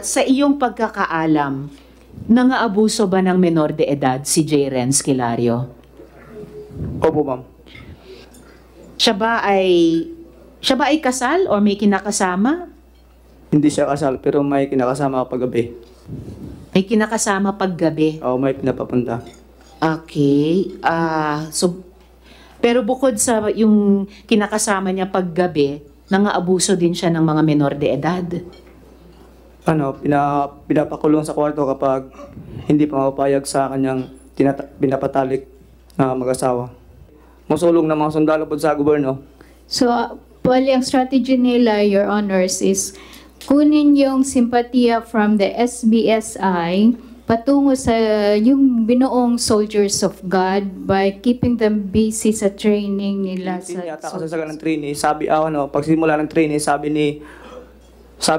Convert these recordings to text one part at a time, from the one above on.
Sa iyong pagkakaalam, nangaabuso ba ng menor de edad si J. Renz Kilario? Opo, ma'am. Siya ba ay kasal o may kinakasama? Hindi siya kasal, pero may kinakasama kapag gabi. May kinakasama paggabi. O may pinapapunta. Okay. Pero bukod sa yung kinakasama niya paggabi, nangaabuso din siya ng mga menor de edad. Pinapakulong sa kwarto kapag hindi pa mapapayag sa kanyang pinapatalik na mag-asawa. Musulong ng mga sundalo po sa gobyerno. So, bali ang strategy nila, Your Honors, is kunin yung simpatiya from the SBSI patungo sa yung binuong soldiers of God by keeping them busy sa training nila. Hindi yata kasasagan ng training. Pagsimula ng training, sabi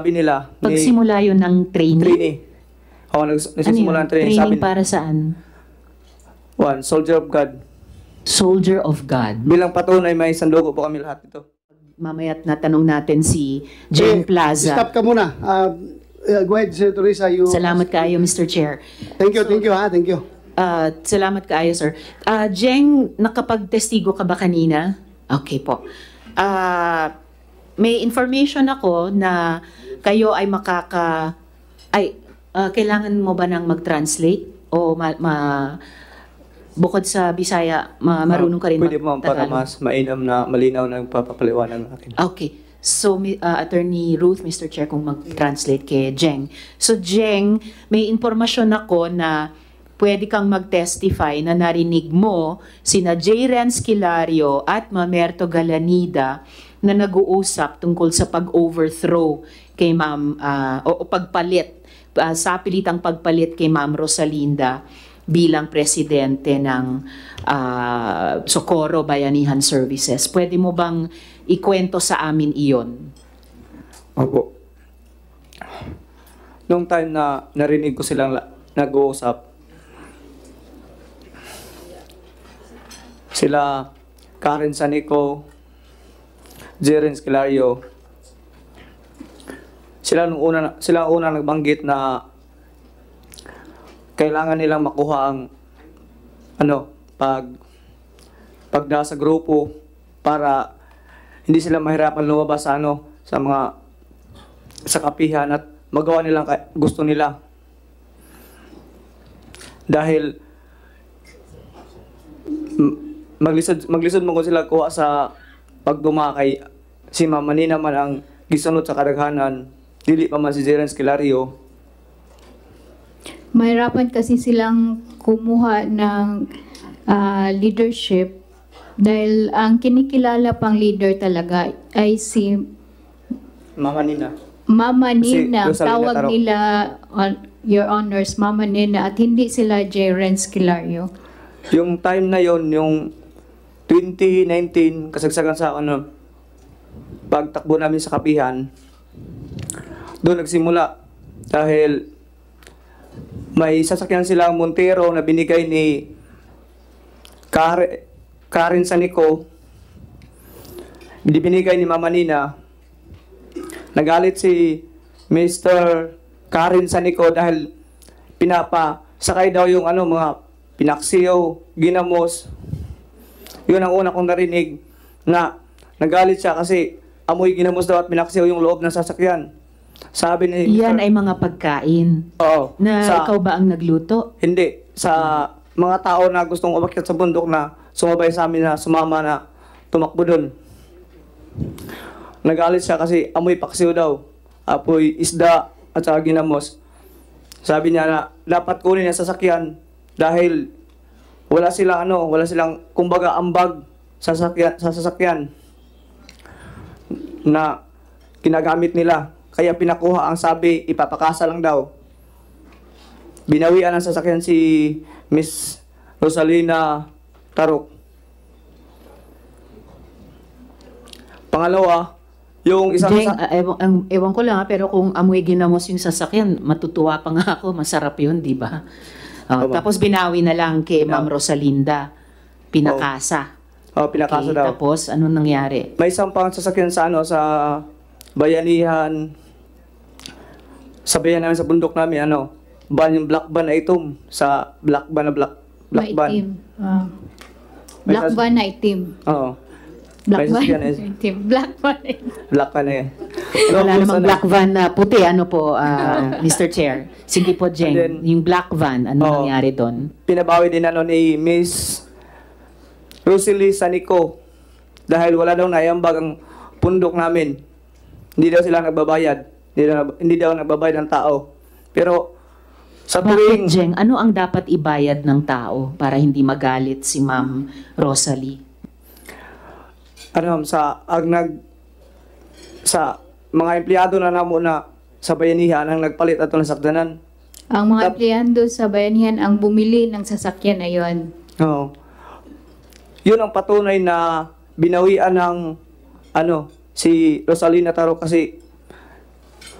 nila... Pagsimula yun ng training? Nagsimula ng training. Training para saan? Soldier of God. Soldier of God. Bilang patunay, may sandugo po kami lahat ito. Mamaya't natanong natin si Jane Plaza. Stop ka muna. Go ahead, Senator Risa. Salamat kaayo, Mr. Chair. Thank you. Salamat kaayo, sir. Jeng, nakapagtestigo ka ba kanina? Okay po. May information ako na kayo ay kailangan mo ba nang mag-translate? O bukod sa Bisaya, marunong ka rin Pwede po, para mas malinaw na papapaliwanag natin. Okay. So, Attorney Ruth, Mr. Chair, kung mag-translate kay Jeng. So, Jeng, may informasyon ako na pwede kang mag-testify na narinig mo sina J. Renz Kilario at Mamerto Galanida na nag-uusap tungkol sa pag-overthrow kay Ma'am, o pagpalit, sa pilitang pagpalit kay Ma'am Rosalinda bilang presidente ng Socorro Bayanihan Services. Pwede mo bang ikwento sa amin iyon? Opo. Noong time na narinig ko silang nag-uusap, sila Karen Sanico, J. Renz Kilario, sila una nagbanggit na kailangan nilang makuha ang pagda sa grupo para hindi sila mahirapan lumabas sa kapihan at magawa nilang gusto nila. Dahil maglisod mo ko sila kuha sa pagdumakay, si Mama Nina man ang gisunod sa kadaghanan, dili pa man si J. Renz Kilario. Mahirapan kasi silang kumuha ng leadership dahil ang kinikilala pang leader talaga ay si Mama Nina. Mama Nina, Rosalinda tawag nila, Your Honors, Mama Nina, at hindi sila J. Renz Kilario. Yung time na yon, yung 2019, kasagsagan sa pagtakbo namin sa kapihan, doon nagsimula dahil may sasakyan silang Montero na binigay ni Karen Sanico, binigay ni Mama Nina. Nagalit si Mr. Karen Sanico dahil pinapasakay daw yung mga pinaksiyo, ginamos. Yun ang una kong narinig na nagalit siya kasi amoy ginamos daw at pinaksiyo yung loob ng sasakyan. Sabi ni Yan ay mga pagkain. Oo. Ikaw ba ang nagluto? Hindi. Sa mga tao na gustong umakyat sa bundok na sumabay sa amin na sumama na tumakbo doon. Nagalit siya kasi amoy paksiw daw. Apoy isda at saka ginamos. Sabi niya na dapat kunin niya sasakyan dahil wala silang kumbaga ambag sa sasakyan na ginagamit nila. Kaya pinakuha ang sabi, ipapakasa lang daw. Binawian ang sasakyan si Miss Rosalina Tarok. Pangalawa, yung isang... Jeng, ewan ko lang pero kung amoy ginamos yung sasakyan, matutuwa pa nga ako, masarap yun, di ba? Tapos binawi na lang kay Ma'am Rosalinda. Pinakasa. Pinakasa daw. Tapos, anong nangyari? May isang pang sasakyan sa Bayanihan sabayan namin sa bundok namin, ban yung black van na itom sa black van. Maitim. Black van na itim. Oo. Black May van sasakyan na itim. Black van na itim. Black van eh. Wala Tapos, namang black van na puti, ano po, Mr. Chair. Sige po, Jeng, And then, yung black van, ano Oo. nangyari doon? Pinabawi din ni Miss Rosalie Sanico dahil wala daw naiambag ang pundok namin. Hindi daw sila nagbabayad. Hindi daw nagbabayad ng tao. Pero sa Bakit, tuwing Jeng? Ano ang dapat ibayad ng tao para hindi magalit si Ma'am Rosalie? sa mga empleyado na namo na sa bayanihan ang nagpalit ato ng sakdanan. Ang mga empleyado sa bayanihan ang bumili ng sasakyan na yon. Oo. Yun ang patunay na binawian ng si Rosalina Taro kasi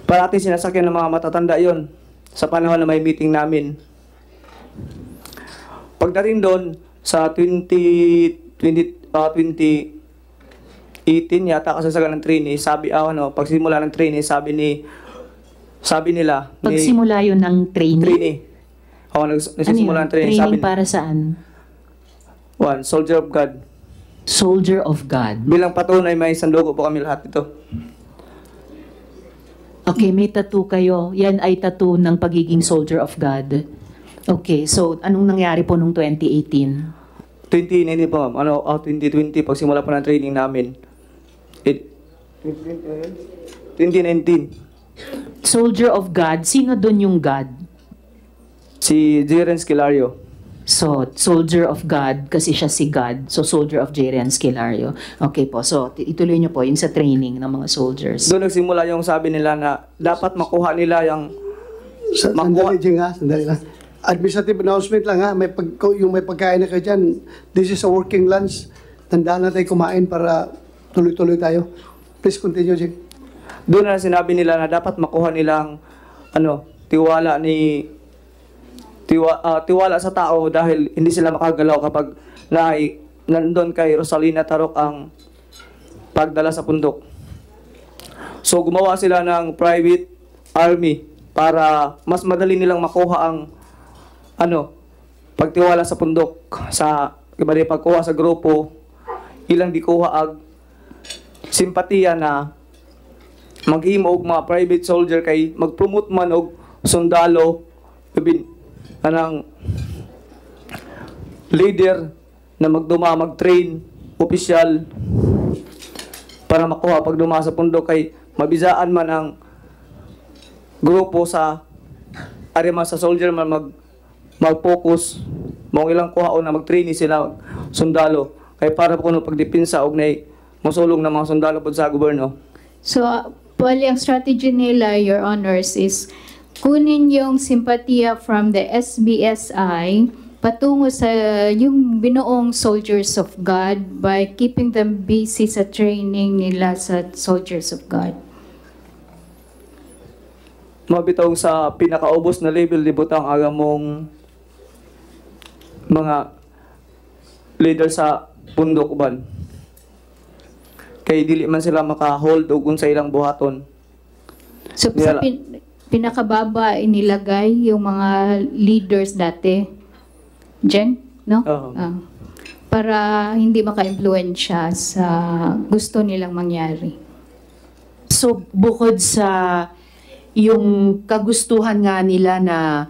parati sinasakyan ng mga matatanda yon sa panahon na may meeting namin. Pagdating doon sa 2018 yata kasasagan ng trainee, pagsimula ng trainee, sabi nila Pagsimula yun ng training? trainee. Nagsimula ng training, sabi Training para saan? Soldier of God. Soldier of God. Bilang patunay, may sandugo po kami lahat ito. Okay, may tattoo kayo. Yan ay tattoo ng pagiging soldier of God. Okay, so anong nangyari po nung 2018? 2019 po, ma'am. 2020, pagsimula po ng training namin. 2019. Soldier of God, sino doon yung God? Si Jeren Skelario. So, soldier of God, kasi siya si God. So, soldier of Jerian Skelario. Okay po, so ituloy niyo po yung sa training ng mga soldiers. Doon nagsimula yung sabi nila na dapat makuha nila yung Sandali, Jing, ha? Sandali lang. Administrative announcement lang, ha? Yung may pagkain na kayo dyan, this is a working lunch. Tandaan na tayo kumain para tuloy-tuloy tayo. Please continue, Jing. doon na sinabi nila na dapat makuha nilang tiwala sa tao dahil hindi sila makagalaw kapag nandun kay Rosalina Tarok ang pagdala sa bundok. So gumawa sila ng private army para mas madali nilang makuha ang pagtiwala sa bundok sa pagkuha sa grupo ilang dikuha ag simpatiya na maghimo og mga private soldier kay mag-promote man og sundalo kanang leader na mag-train opisyal para makuha pag duma sa pundok kay mabizaan man ang grupo sa arema sa soldier man mag-focus mong ilang kuhaon na mag-train sila sundalo kay para kuno pagdepensa og nay mosulong na mga sundalo pod sa gobyerno. So, bali ang strategy nila, Your Honors, is kunin yung simpatiya from the SBSI patungo sa yung binuong soldiers of God by keeping them busy sa training nila sa soldiers of God. Mabitaw sa pinakaubos na level libutang agamong mga leader sa pundok uban. Kay dili man sila maka-hold og unsa ilang buhaton. So, sa pinakababa inilagay yung mga leaders dati. Jen? No? Oo. Para hindi maka-impluensya sa gusto nilang mangyari. So, bukod sa yung kagustuhan nga nila na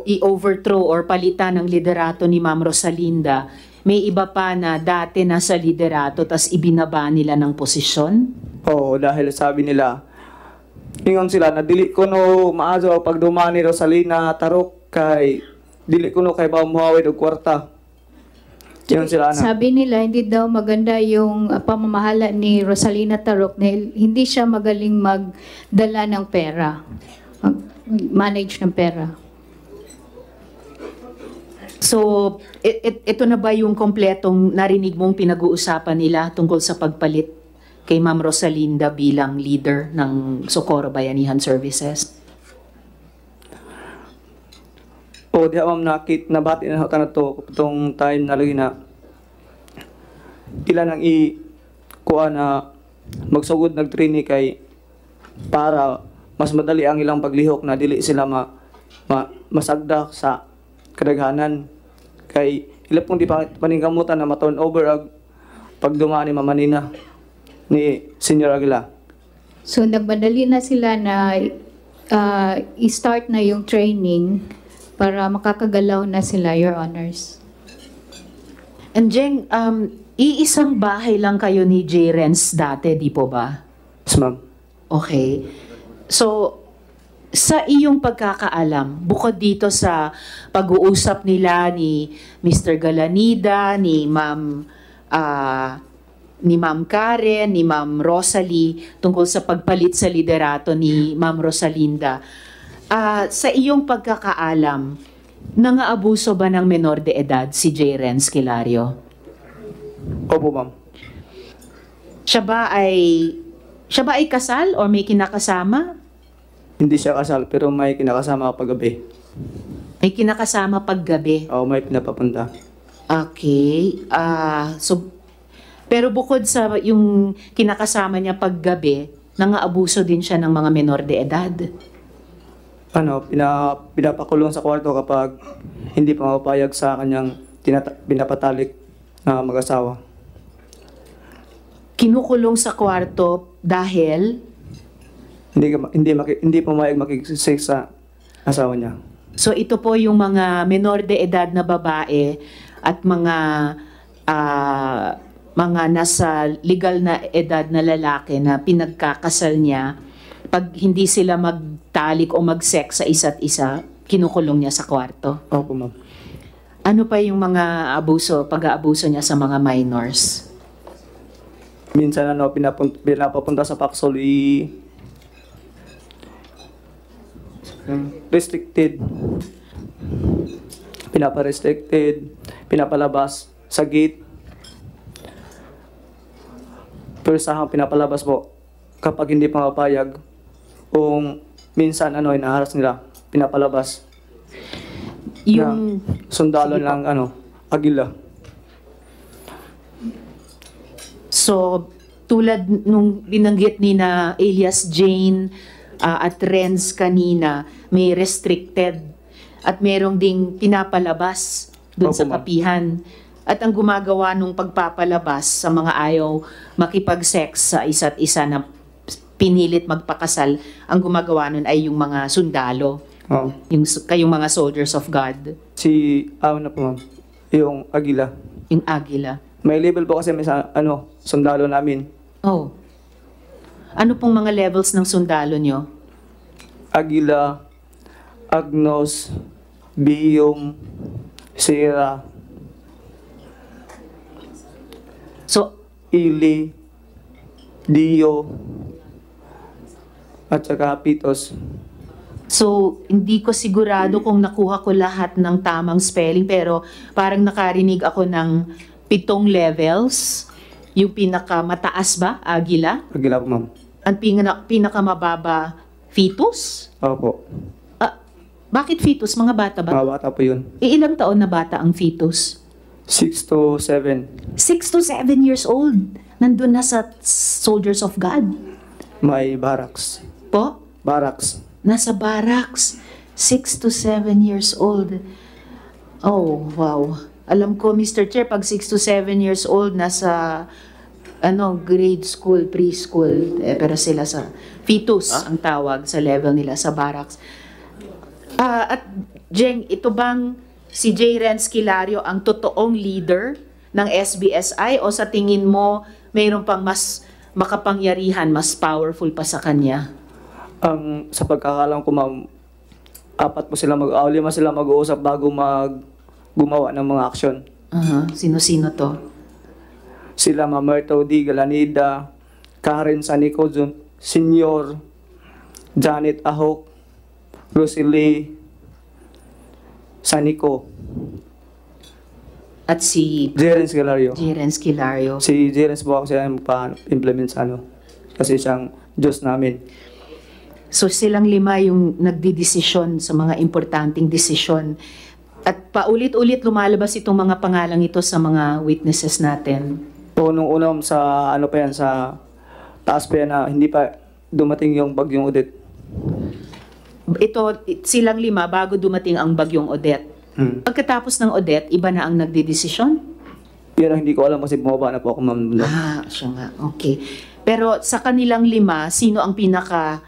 i-overthrow or palitan ng liderato ni Ma'am Rosalinda, may iba pa na dati nasa liderato tas ibinaba nila ng posisyon? Oo, dahil sabi nila, ingon sila na dili ko no maazo ang pagduma ni Rosalina Tarok kay dili ko no kay muhawid og kwarta. Yun sila Sabi nila, hindi daw maganda yung pamamahala ni Rosalina Tarok dahil hindi siya magaling magdala ng pera, manage ng pera. So, ito na ba yung kompletong narinig mong pinag-uusapan nila tungkol sa pagpalit kay Ma'am Rosalinda bilang leader ng Socorro Bayanihan Services? O di ma'am nabati na ako na to itong time na lagi na ilan ang kuha na magsugod nagtrainee kay para mas madali ang ilang paglihok na dili sila masagda sa kadaghanan. Kay ila pong di paningkamutan na ma-turn over ang pagduma ni Mama Nina ni Senior Aguila. So nagmadali na sila na i-start na yung training para makakagalaw na sila, Your Honors. And Jeng, iisang bahay lang kayo ni J. Renz dati, di po ba? Yes, ma'am. Okay. So, sa iyong pagkakaalam, bukod dito sa pag-uusap nila ni Mr. Galanida, ni Ma'am Karen, ni Ma'am Rosalie, tungkol sa pagpalit sa liderato ni Ma'am Rosalinda, sa iyong pagkakaalam, nangaabuso ba ng menor de edad si J. Renz Kilario? Opo, ma'am. Siya ba ay kasal or may kinakasama? Hindi siya kasal, pero may kinakasama paggabi. May kinakasama paggabi. O may pinapapunta. Okay. Pero bukod sa yung kinakasama niya paggabi, nangaabuso din siya ng mga menor de edad. Pinapakulong sa kwarto kapag hindi pa mapapayag sa kanyang pinapatalik na mag-asawa. Kinukulong sa kwarto dahil Hindi pumayag makikisig sa asawa niya. so ito po yung mga menor de edad na babae at mga nasa legal na edad na lalaki na pinagkakasal niya, pag hindi sila magtalik o mag-sex sa isa't isa, kinukulong niya sa kwarto. Opo, ma'am. Ano pa yung mga pag-aabuso niya sa mga minors? Minsan pinapapunta sa Paxol restricted. Pinapa-restricted, pinapalabas sa gate. Pero sa pinapalabas po kapag hindi pa mapayag, kung minsan inaharas nila, pinapalabas. Yung Sundalo ng Aguila. So, tulad nung binanggit ni na alias Jane at Renz kanina, may restricted at merong ding pinapalabas doon Opo, sa ma'am. kapihan. At ang gumagawa nung pagpapalabas sa mga ayaw makipag-sex sa isa't isa na pinilit magpakasal, ang gumagawa nun ay yung mga sundalo, Oo. kayong mga soldiers of God, Po, ma'am, yung Aguila. yung Agila. May label po kasi may sundalo namin. Oh. Ano pong mga levels ng sundalo nyo? Aguila, Agnos, Biyom, Sierra, So, Ili, Dio, at saka Pitos. So, hindi ko sigurado kung nakuha ko lahat ng tamang spelling, pero parang nakarinig ako ng 7 levels. Yung pinakamataas ba, Agila? Aguila po, ma'am. Ang pinakamababa, fetus? Opo. Bakit fetus? Mga bata ba? Mga bata po yun. Ilang taon na bata ang fetus? 6 to 7. 6 to 7 years old. Nandun na sa Soldiers of God. May barracks. Po? Barracks. Nasa barracks. 6 to 7 years old. Oh, wow. Alam ko, Mr. Chair, pag 6 to 7 years old, nasa grade school, preschool, pero sila sa fetus ang tawag sa level nila sa barracks. At Jeng, ito bang si J. Renz Kilario ang totoong leader ng SBSI o sa tingin mo mayroon pang mas makapangyarihan, mas powerful pa sa kanya? Sa pagkakalam ko, ma'am, 5 sila mag-uusap bago gumawa ng mga aksyon. Sino-sino to? Sila Ma'am Merto D. Galanida, Karen Sanico, Senior, Janet Ahok, Rosalie Sanico, At si Jerens Galario. J. Renz Kilario. Si Jerens po ako siya magpa-implement sa kasi siyang Diyos namin. So silang 5 yung nagdidesisyon sa mga importanteng desisyon. At paulit-ulit lumalabas itong mga pangalang ito sa mga witnesses natin. So, nung unang sa sa taas pa yan na hindi pa dumating yung bagyong Odette. silang 5 bago dumating ang bagyong Odette. Pagkatapos ng Odette, iba na ang nagdedesisyon? Yun ang hindi ko alam kasi bumaba na po ako, ma'am. Siya nga. Okay. Pero sa kanilang 5, sino ang pinaka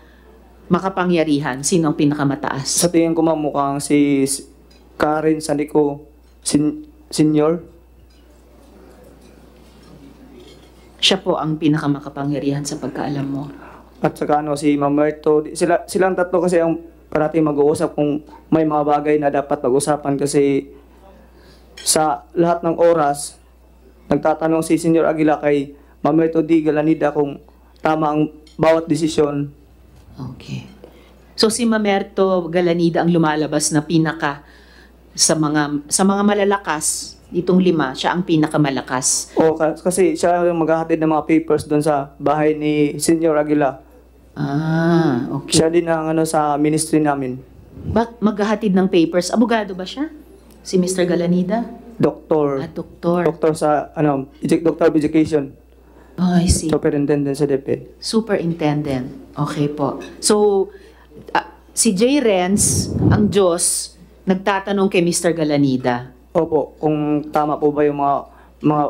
makapangyarihan? Sino ang pinakamataas? Sa tingin ko, ma'am, mukhang si Karen Sanico Senior. Siya po ang pinakamakapangyarihan sa pagkaalam mo. At saka si Ma'am Merto. Silang tatlo kasi ang parating mag-uusap kung may mga bagay na dapat pag-usapan kasi sa lahat ng oras, nagtatanong si Senior Aguila kay Ma'am Merto D. Galanida kung tama ang bawat desisyon. Okay. So si Mamerto Galanida ang lumalabas na pinaka sa mga malalakas, itong 5, siya ang pinakamalakas. O kasi siya yung maghahatid ng mga papers doon sa bahay ni Senior Aguila. Okay. Siya din ang sa ministry namin. Maghahatid ng papers? Abogado ba siya? Si Mr. Galanida? Doktor. Doktor. Doktor sa Doctor of Education. I see. Superintendent sa DepEd. Superintendent. Okay po. So, si J. Renz, ang Diyos, nagtatanong kay Mr. Galanida. Opo, kung tama po ba yung mga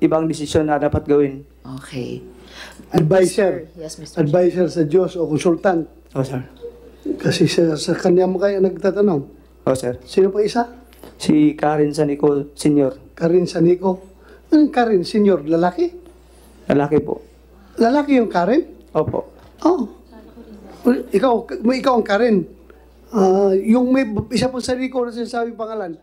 ibang desisyon na dapat gawin. Okay. Advisor. Yes, Mr. Advisor sa Diyos o consultant. Oh, sir. Kasi sa kanya mo kayo nagtatanong. Oh, sir. Sino pa isa? Si Karen Sanico Senior. Karin Sanico. Anong Karin? Senior? Lalaki? Lalaki po. Lalaki yung Karin? Opo. Oh. Ikaw ang Karin. Yung may isa pang Sanico na sinasabi pangalan.